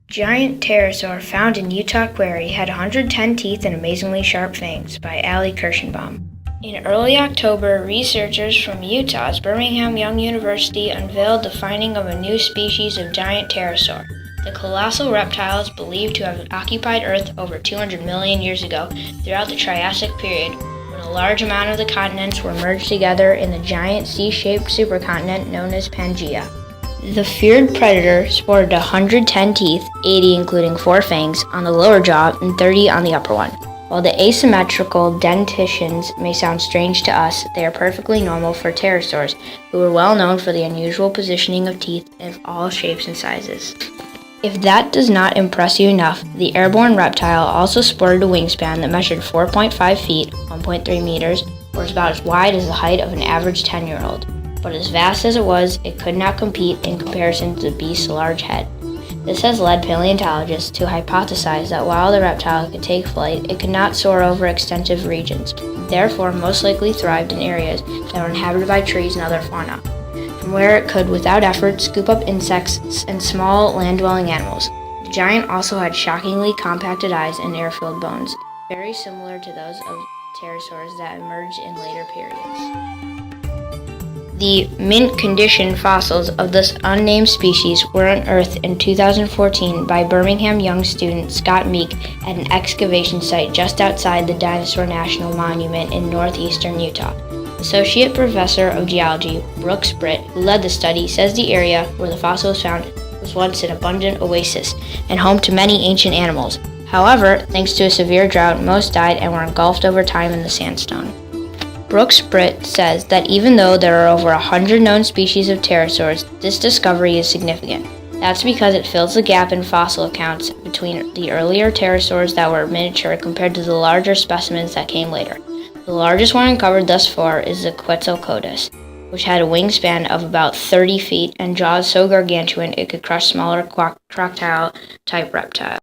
Giant pterosaur found in Utah quarry had 110 teeth and amazingly sharp fangs by Ali Kirschenbaum. In early October, researchers from Utah's Birmingham Young University unveiled the finding of a new species of giant pterosaur. The colossal reptile is believed to have occupied Earth over 200 million years ago throughout the Triassic period, when a large amount of the continents were merged together in the giant C-shaped supercontinent known as Pangaea. The feared predator sported 110 teeth, 80 including 4 fangs, on the lower jaw and 30 on the upper one. While the asymmetrical dentitions may sound strange to us, they are perfectly normal for pterosaurs, who were well known for the unusual positioning of teeth of all shapes and sizes. If that does not impress you enough, the airborne reptile also sported a wingspan that measured 4.5 feet, 1.3 meters, or is about as wide as the height of an average 10-year-old. But as vast as it was, it could not compete in comparison to the beast's large head. This has led paleontologists to hypothesize that while the reptile could take flight, it could not soar over extensive regions, therefore most likely thrived in areas that were inhabited by trees and other fauna, from where it could without effort scoop up insects and small land-dwelling animals. The giant also had shockingly compacted eyes and air-filled bones, very similar to those of pterosaurs that emerged in later periods. The mint-condition fossils of this unnamed species were unearthed in 2014 by Birmingham Young student Scott Meek at an excavation site just outside the Dinosaur National Monument in northeastern Utah. Associate Professor of Geology Brooks Britt, who led the study, says the area where the fossil was found was once an abundant oasis and home to many ancient animals. However, thanks to a severe drought, most died and were engulfed over time in the sandstone. Brooks Britt says that even though there are over 100 known species of pterosaurs, this discovery is significant. That's because it fills the gap in fossil accounts between the earlier pterosaurs that were miniature compared to the larger specimens that came later. The largest one uncovered thus far is the Quetzalcoatlus, which had a wingspan of about 30 feet and jaws so gargantuan it could crush smaller crocodile-type reptiles.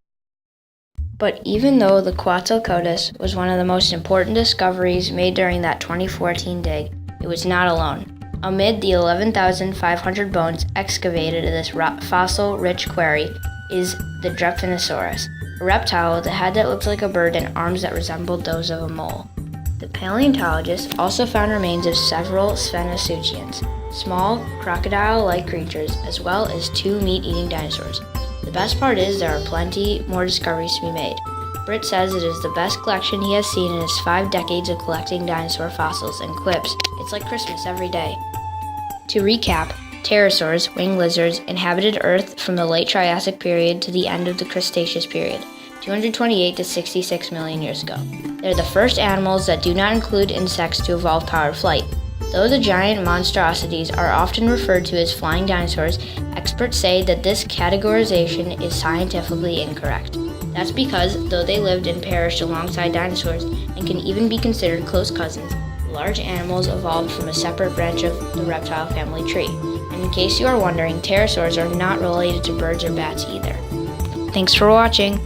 But even though the Quetzalcoatlus was one of the most important discoveries made during that 2014 dig, it was not alone. Amid the 11,500 bones excavated in this fossil-rich quarry is the Dinosaurs, a reptile with a head that looks like a bird and arms that resembled those of a mole. The paleontologists also found remains of several Spheniscians, small crocodile-like creatures, as well as 2 meat-eating dinosaurs. The best part is there are plenty more discoveries to be made. Britt says it is the best collection he has seen in his 5 decades of collecting dinosaur fossils and quips, "It's like Christmas every day." To recap, pterosaurs, winged lizards, inhabited Earth from the late Triassic period to the end of the Cretaceous period, 228 to 66 million years ago. They're the first animals that do not include insects to evolve powered flight. Though the giant monstrosities are often referred to as flying dinosaurs, experts say that this categorization is scientifically incorrect. That's because, though they lived and perished alongside dinosaurs and can even be considered close cousins, large animals evolved from a separate branch of the reptile family tree. And in case you are wondering, pterosaurs are not related to birds or bats either. Thanks for watching!